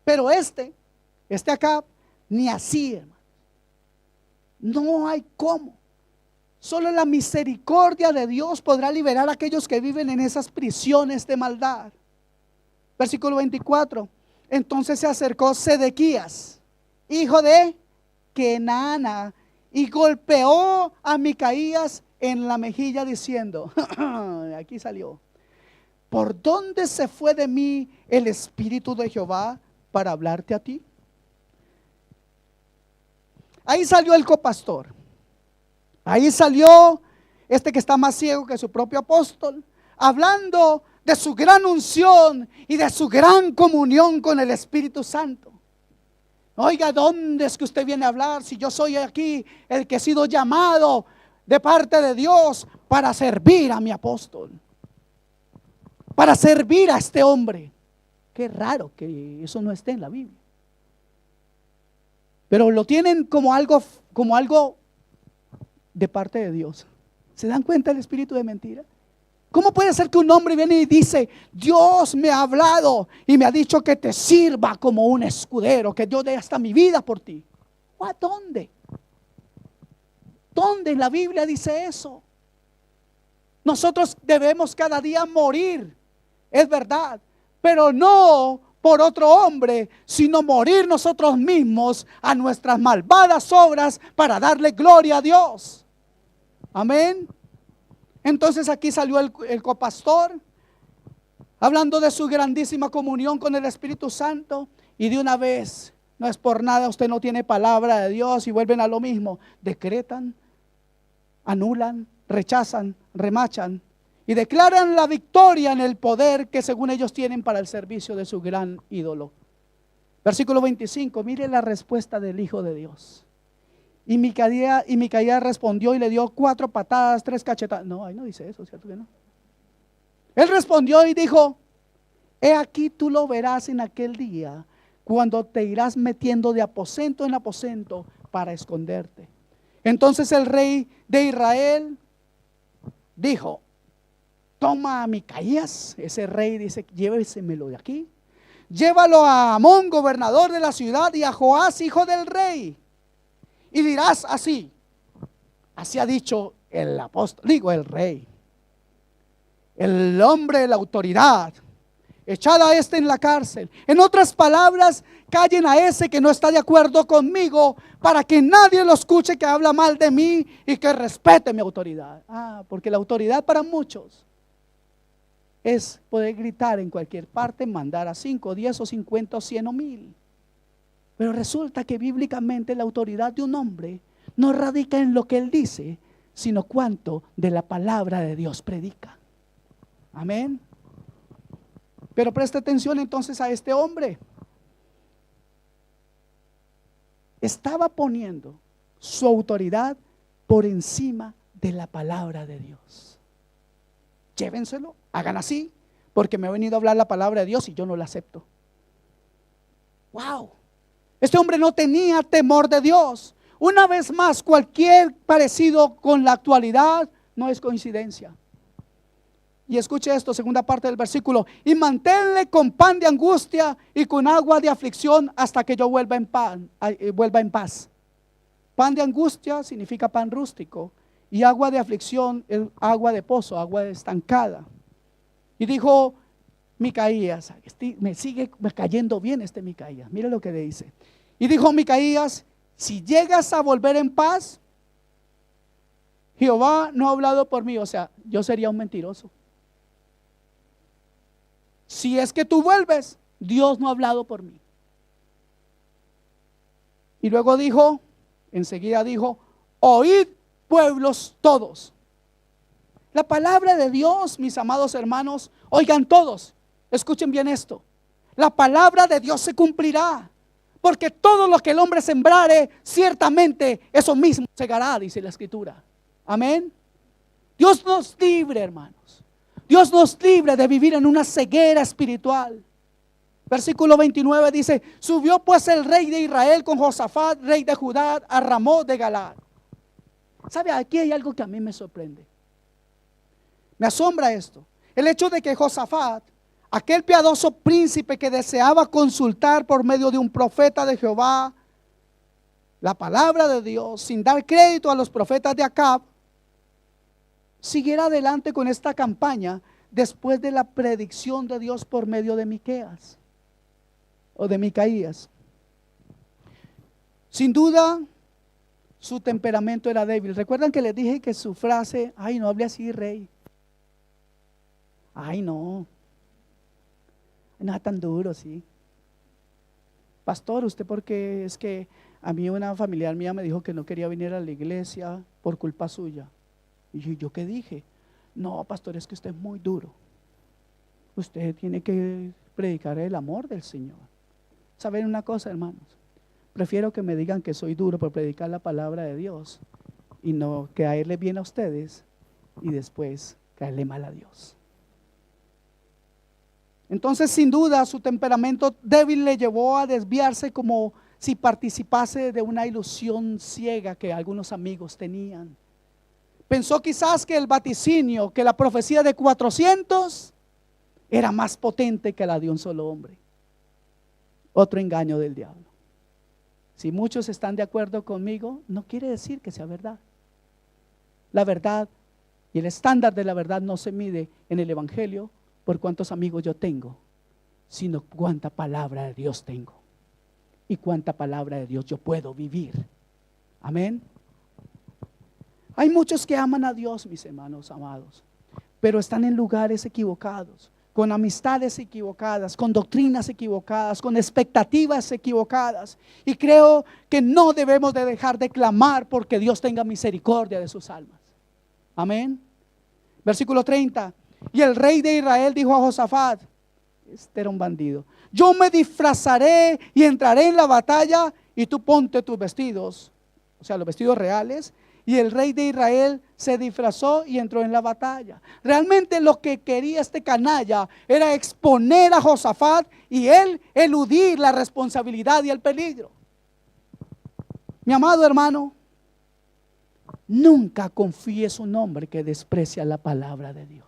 Pero este acá, ni así, hermano. No hay cómo. Solo la misericordia de Dios podrá liberar a aquellos que viven en esas prisiones de maldad. Versículo 24. Entonces se acercó Sedequías, hijo de Kenaana, y golpeó a Micaías en la mejilla diciendo: aquí salió: ¿por dónde se fue de mí el espíritu de Jehová para hablarte a ti? Ahí salió el copastor. Ahí salió este que está más ciego que su propio apóstol, hablando de su gran unción y de su gran comunión con el Espíritu Santo. Oiga, ¿dónde es que usted viene a hablar si yo soy aquí el que he sido llamado de parte de Dios para servir a mi apóstol, para servir a este hombre? Qué raro que eso no esté en la Biblia, pero lo tienen como algo de parte de Dios. ¿Se dan cuenta del espíritu de mentira? ¿Cómo puede ser que un hombre viene y dice: Dios me ha hablado y me ha dicho que te sirva como un escudero, que yo dé hasta mi vida por ti? ¿A dónde? ¿Dónde en la Biblia dice eso? Nosotros debemos cada día morir, es verdad, pero no por otro hombre, sino morir nosotros mismos a nuestras malvadas obras para darle gloria a Dios. Amén. Entonces aquí salió el copastor hablando de su grandísima comunión con el Espíritu Santo, y de una vez, no es por nada, usted no tiene palabra de Dios y vuelven a lo mismo: decretan, anulan, rechazan, remachan y declaran la victoria en el poder que según ellos tienen para el servicio de su gran ídolo. Versículo 25, mire la respuesta del Hijo de Dios. Y Micaías respondió y le dio 4 patadas, 3 cachetadas. No, ahí no dice eso, ¿cierto que no? Él respondió y dijo: he aquí tú lo verás en aquel día, cuando te irás metiendo de aposento en aposento para esconderte. Entonces el rey de Israel dijo: toma a Micaías. Ese rey dice: llévesemelo de aquí, llévalo a Amón, gobernador de la ciudad, y a Joás, hijo del rey. Y dirás así: así ha dicho el apóstol, digo el rey, el hombre de la autoridad, echad a este en la cárcel. En otras palabras, callen a ese que no está de acuerdo conmigo, para que nadie lo escuche que habla mal de mí y que respete mi autoridad. Porque la autoridad para muchos es poder gritar en cualquier parte, mandar a 5, 10 o 50 o 100 o 1000. Pero resulta que bíblicamente la autoridad de un hombre no radica en lo que él dice, sino cuánto de la palabra de Dios predica. Amén. Pero presta atención entonces a este hombre. Estaba poniendo su autoridad por encima de la palabra de Dios. Llévenselo, hagan así, porque me ha venido a hablar la palabra de Dios y yo no la acepto. Wow. Este hombre no tenía temor de Dios. Una vez más, cualquier parecido con la actualidad no es coincidencia. Y escuche esto, segunda parte del versículo: y manténle con pan de angustia y con agua de aflicción hasta que yo vuelva en paz. Pan de angustia significa pan rústico, y agua de aflicción es agua de pozo, agua estancada. Y dijo Micaías, me sigue cayendo bien este Micaías, mire lo que le dice. Y dijo Micaías: si llegas a volver en paz, Jehová no ha hablado por mí. O sea, yo sería un mentiroso. Si es que tú vuelves, Dios no ha hablado por mí. Y luego dijo, enseguida dijo: oíd, pueblos todos. La palabra de Dios, mis amados hermanos, oigan todos, escuchen bien esto: la palabra de Dios se cumplirá, porque todo lo que el hombre sembrare, ciertamente eso mismo segará, dice la Escritura. Amén. Dios nos libre, hermanos. Dios nos libre de vivir en una ceguera espiritual. Versículo 29 dice: subió pues el rey de Israel con Josafat, rey de Judá, a Ramot de Galaad. ¿Sabe? Aquí hay algo que a mí me sorprende. Me asombra esto. El hecho de que Josafat, aquel piadoso príncipe que deseaba consultar por medio de un profeta de Jehová la palabra de Dios, sin dar crédito a los profetas de Acab, siguiera adelante con esta campaña después de la predicción de Dios por medio de Miqueas o de Micaías. Sin duda, su temperamento era débil. ¿Recuerdan que les dije que su frase: ay, no hable así, rey? Ay, no es tan duro, sí. Pastor, ¿usted por qué? Es que a mí una familiar mía me dijo que no quería venir a la iglesia por culpa suya. Y yo, ¿qué dije? No, pastor, es que usted es muy duro. Usted tiene que predicar el amor del Señor. ¿Saben una cosa, hermanos? Prefiero que me digan que soy duro por predicar la palabra de Dios y no caerle bien a ustedes y después caerle mal a Dios. Entonces, sin duda, su temperamento débil le llevó a desviarse, como si participase de una ilusión ciega que algunos amigos tenían. Pensó quizás que el vaticinio, que la profecía de 400 era más potente que la de un solo hombre. Otro engaño del diablo. Si muchos están de acuerdo conmigo, no quiere decir que sea verdad. La verdad y el estándar de la verdad no se mide en el evangelio por cuántos amigos yo tengo, sino cuánta palabra de Dios tengo y cuánta palabra de Dios yo puedo vivir. Amén. Hay muchos que aman a Dios, mis hermanos amados, pero están en lugares equivocados, con amistades equivocadas, con doctrinas equivocadas, con expectativas equivocadas. Y creo que no debemos de dejar de clamar porque Dios tenga misericordia de sus almas. Amén. Versículo 30. Y el rey de Israel dijo a Josafat, este era un bandido: yo me disfrazaré y entraré en la batalla, y tú ponte tus vestidos, o sea, los vestidos reales. Y el rey de Israel se disfrazó y entró en la batalla. Realmente lo que quería este canalla era exponer a Josafat y él eludir la responsabilidad y el peligro. Mi amado hermano, nunca confíes un hombre que desprecia la palabra de Dios.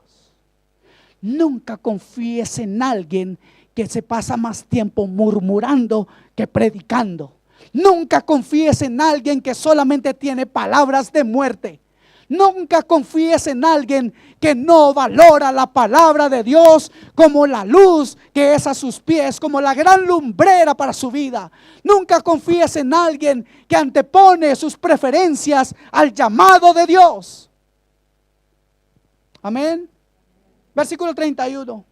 Nunca confíes en alguien que se pasa más tiempo murmurando que predicando. Nunca confíes en alguien que solamente tiene palabras de muerte. Nunca confíes en alguien que no valora la palabra de Dios como la luz que es a sus pies, como la gran lumbrera para su vida. Nunca confíes en alguien que antepone sus preferencias al llamado de Dios. Amén. Versículo 31.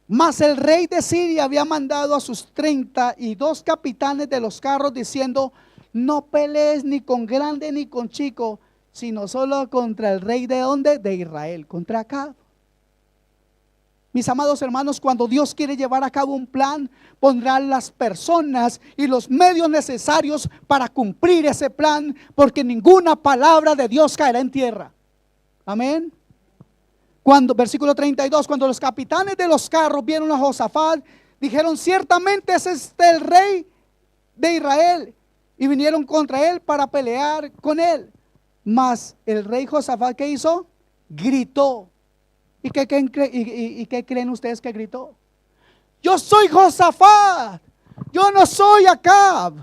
Mas el rey de Siria había mandado a sus 32 capitanes de los carros diciendo: no pelees ni con grande ni con chico, sino solo contra el rey de ¿dónde? De Israel, contra Acab. Mis amados hermanos, cuando Dios quiere llevar a cabo un plan, pondrá las personas y los medios necesarios para cumplir ese plan, porque ninguna palabra de Dios caerá en tierra. Amén. Versículo 32, cuando los capitanes de los carros vieron a Josafat, dijeron: ciertamente es este el rey de Israel, y vinieron contra él para pelear con él. Mas el rey Josafat, ¿qué hizo? Gritó. ¿Y qué creen ustedes que gritó? Yo soy Josafat, yo no soy Acab.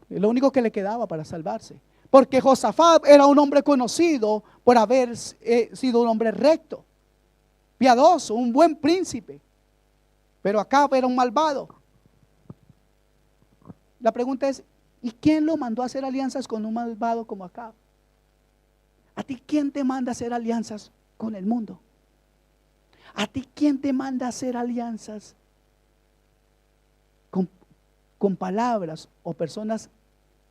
Es lo único que le quedaba para salvarse, porque Josafat era un hombre conocido por haber sido un hombre recto, piadoso, un buen príncipe. Pero Acab era un malvado. La pregunta es, ¿y quién lo mandó a hacer alianzas con un malvado como Acab? ¿A ti quién te manda a hacer alianzas con el mundo? ¿A ti quién te manda a hacer alianzas con palabras o personas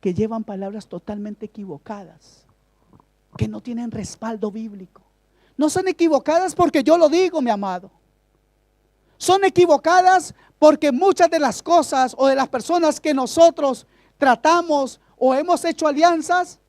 que llevan palabras totalmente equivocadas, que no tienen respaldo bíblico? No son equivocadas porque yo lo digo, mi amado. Son equivocadas porque muchas de las cosas o de las personas que nosotros tratamos o hemos hecho alianzas,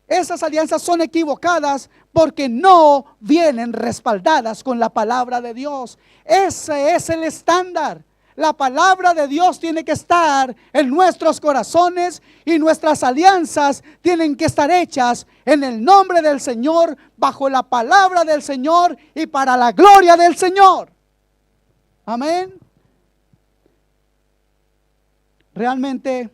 esas alianzas son equivocadas porque no vienen respaldadas con la palabra de Dios. Ese es el estándar. La palabra de Dios tiene que estar en nuestros corazones y nuestras alianzas tienen que estar hechas en el nombre del Señor, bajo la palabra del Señor y para la gloria del Señor. Amén. Realmente,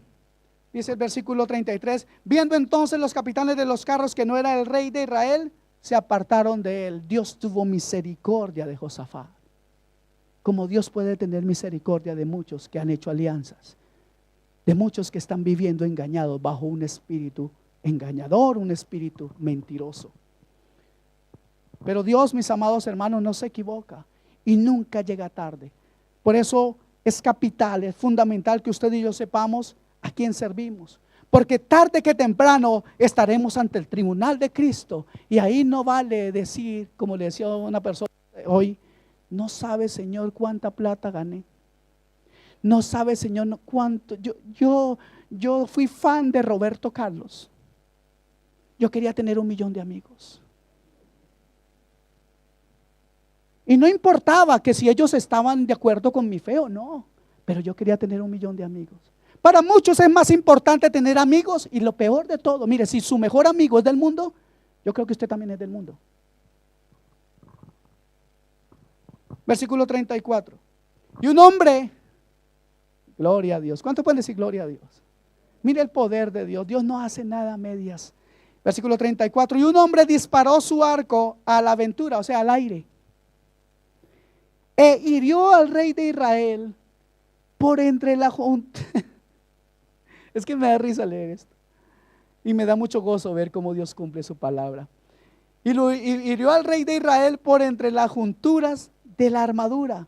dice el versículo 33, viendo entonces los capitanes de los carros que no era el rey de Israel, se apartaron de él. Dios tuvo misericordia de Josafat, como Dios puede tener misericordia de muchos que han hecho alianzas, de muchos que están viviendo engañados bajo un espíritu engañador, un espíritu mentiroso. Pero Dios, mis amados hermanos, no se equivoca y nunca llega tarde. Por eso es capital, es fundamental que usted y yo sepamos a quién servimos, porque tarde que temprano estaremos ante el tribunal de Cristo, y ahí no vale decir, como le decía una persona hoy, no sabe, Señor, cuánta plata gané. No sabe, Señor, cuánto. Yo fui fan de Roberto Carlos. Yo quería tener 1 millón de amigos. Y no importaba que si ellos estaban de acuerdo con mi fe o no, pero yo quería tener 1 millón de amigos. Para muchos es más importante tener amigos, y lo peor de todo, mire, si su mejor amigo es del mundo, yo creo que usted también es del mundo. Versículo 34. Y un hombre, gloria a Dios. ¿Cuánto pueden decir gloria a Dios? Mire el poder de Dios. Dios no hace nada a medias. Versículo 34. Y un hombre disparó su arco a la aventura, o sea, al aire, e hirió al rey de Israel por entre la junta. Es que me da risa leer esto, y me da mucho gozo ver cómo Dios cumple su palabra. Y lo hirió al rey de Israel por entre las junturas de la armadura.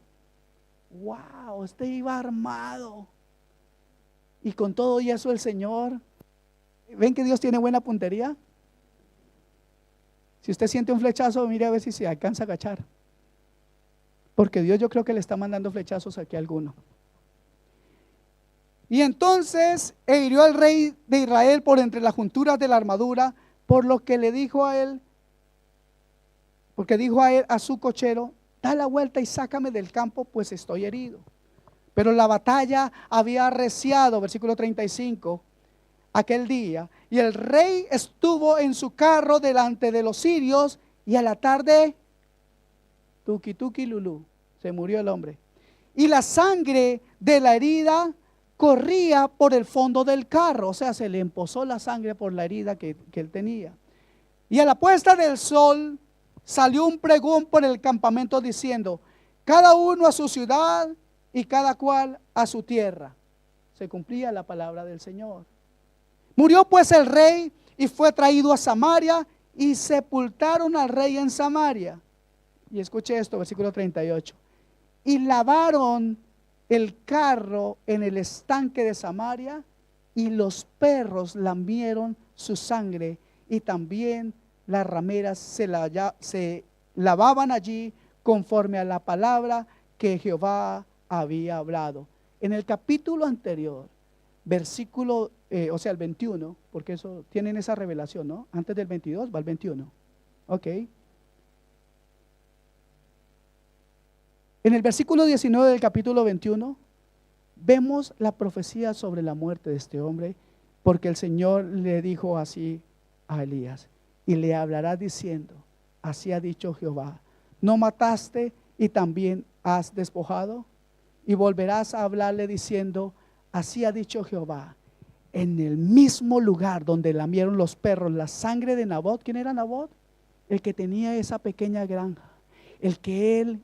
Wow, este iba armado. Y con todo y eso el Señor, ¿ven que Dios tiene buena puntería? Si usted siente un flechazo, mire a ver si se alcanza a agachar, porque Dios, yo creo que le está mandando flechazos aquí a alguno. Y entonces hirió al rey de Israel por entre las junturas de la armadura, por lo que le dijo a él, porque dijo a él, a su cochero, da la vuelta y sácame del campo, pues estoy herido. Pero la batalla había arreciado, versículo 35, aquel día, y el rey estuvo en su carro delante de los sirios, y a la tarde, tuki tuki lulú, se murió el hombre. Y la sangre de la herida corría por el fondo del carro, o sea, se le empozó la sangre por la herida que él tenía. Y a la puesta del sol salió un pregón por el campamento diciendo, cada uno a su ciudad y cada cual a su tierra. Se cumplía la palabra del Señor. Murió pues el rey y fue traído a Samaria, y sepultaron al rey en Samaria. Y escuche esto, versículo 38. Y lavaron el carro en el estanque de Samaria, y los perros lamieron su sangre, y también las rameras se lavaban allí conforme a la palabra que Jehová había hablado. En el capítulo anterior, versículo, o sea, el 21, porque eso tienen esa revelación, ¿no? Antes del 22 va el 21. Ok. En el versículo 19 del capítulo 21 vemos la profecía sobre la muerte de este hombre, porque el Señor le dijo así a Elías, y le hablará diciendo, así ha dicho Jehová, ¿no mataste y también has despojado? Y volverás a hablarle diciendo, así ha dicho Jehová, en el mismo lugar donde lamieron los perros la sangre de Nabot. ¿Quién era Nabot? El que tenía esa pequeña granja, el que él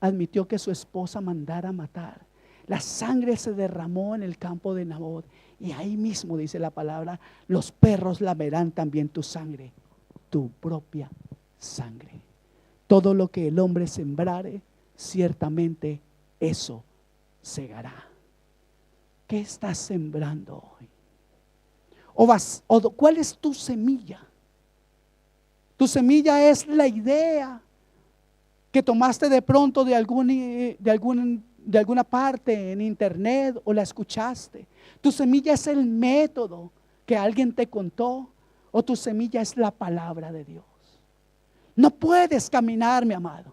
admitió que su esposa mandara matar. La sangre se derramó en el campo de Nabot, y ahí mismo dice la palabra, los perros lamerán también tu sangre, tu propia sangre. Todo lo que el hombre sembrare, ciertamente eso segará. ¿Qué estás sembrando hoy? ¿Cuál es tu semilla? Tu semilla es la idea que tomaste de pronto de alguna parte en internet o la escuchaste. Tu semilla es el método que alguien te contó, o tu semilla es la palabra de Dios. No puedes caminar, mi amado.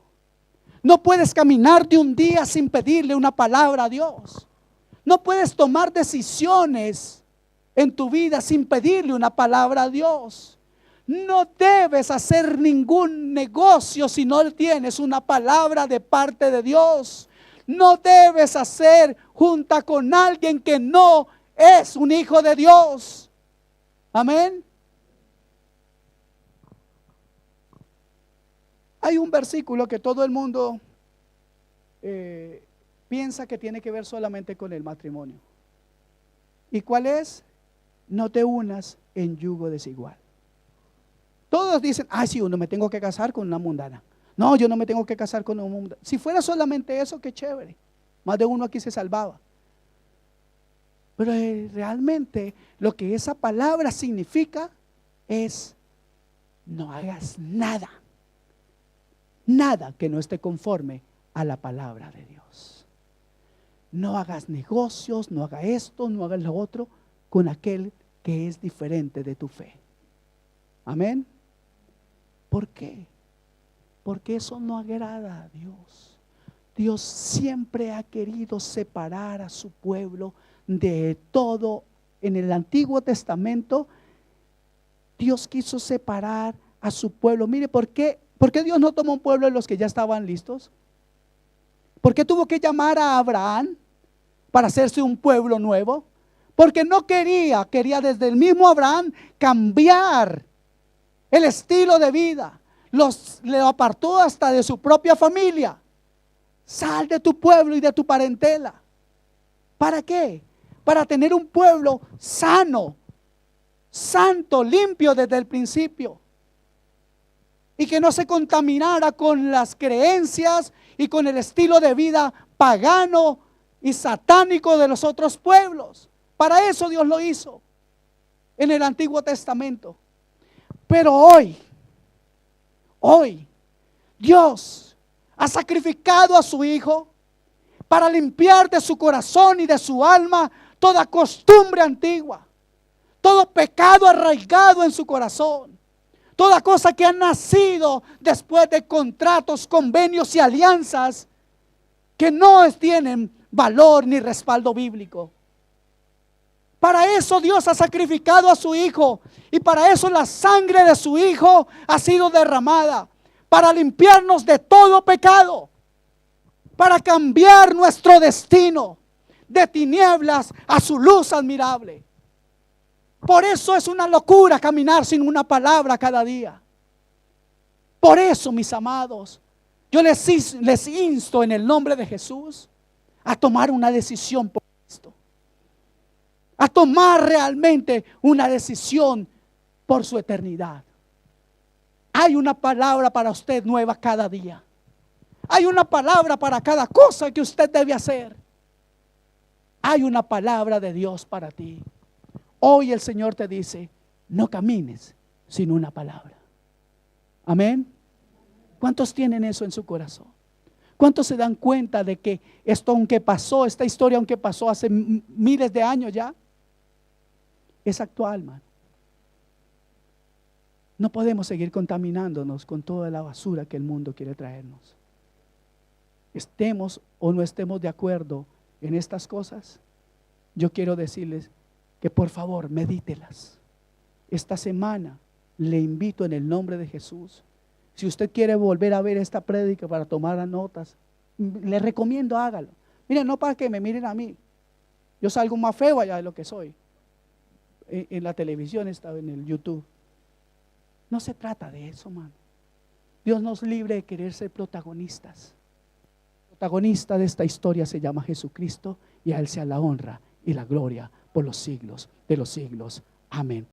No puedes caminar de un día sin pedirle una palabra a Dios. No puedes tomar decisiones en tu vida sin pedirle una palabra a Dios. No debes hacer ningún negocio si no tienes una palabra de parte de Dios. No debes hacer junta con alguien que no es un hijo de Dios. Amén. Hay un versículo que todo el mundo piensa que tiene que ver solamente con el matrimonio. ¿Y cuál es? No te unas en yugo desigual. Todos dicen, ay, sí, uno me tengo que casar con una mundana. No, yo no me tengo que casar con una mundana. Si fuera solamente eso, qué chévere. Más de uno aquí se salvaba. Pero realmente lo que esa palabra significa es, no hagas nada. Nada que no esté conforme a la palabra de Dios. No hagas negocios, no hagas esto, no hagas lo otro con aquel que es diferente de tu fe. Amén. ¿Por qué? Porque eso no agrada a Dios. Dios siempre ha querido separar a su pueblo de todo. En el Antiguo Testamento Dios quiso separar a su pueblo. Mire, ¿por qué Dios no tomó un pueblo de los que ya estaban listos? ¿Por qué tuvo que llamar a Abraham para hacerse un pueblo nuevo? Porque no quería desde el mismo Abraham cambiar el estilo de vida. Le apartó hasta de su propia familia. Sal de tu pueblo y de tu parentela. ¿Para qué? Para tener un pueblo sano, santo, limpio desde el principio, y que no se contaminara con las creencias y con el estilo de vida pagano y satánico de los otros pueblos. Para eso Dios lo hizo en el Antiguo Testamento. Pero hoy Dios ha sacrificado a su Hijo para limpiar de su corazón y de su alma toda costumbre antigua, todo pecado arraigado en su corazón, toda cosa que ha nacido después de contratos, convenios y alianzas que no tienen valor ni respaldo bíblico. Para eso Dios ha sacrificado a su Hijo, y para eso la sangre de su Hijo ha sido derramada, para limpiarnos de todo pecado, para cambiar nuestro destino de tinieblas a su luz admirable. Por eso es una locura caminar sin una palabra cada día. Por eso, mis amados, yo les insto en el nombre de Jesús a tomar una decisión por Cristo, a tomar realmente una decisión por su eternidad. Hay una palabra para usted nueva cada día. Hay una palabra para cada cosa que usted debe hacer. Hay una palabra de Dios para ti. Hoy el Señor te dice, no camines sin una palabra. Amén. ¿Cuántos tienen eso en su corazón? ¿Cuántos se dan cuenta de que esto, aunque pasó, esta historia, aunque pasó hace miles de años ya, es actual, hermano? No podemos seguir contaminándonos con toda la basura que el mundo quiere traernos. Estemos o no estemos de acuerdo en estas cosas, yo quiero decirles que por favor medítelas. Esta semana le invito en el nombre de Jesús Si usted quiere volver a ver esta prédica para tomar notas, le recomiendo hágalo. Miren, no para que me miren a mí. Yo salgo más feo allá de lo que soy. En la televisión estaba, en el YouTube. No se trata de eso, mano. Dios nos libre de querer ser protagonistas. El protagonista de esta historia se llama Jesucristo, y a Él sea la honra y la gloria por los siglos de los siglos. Amén.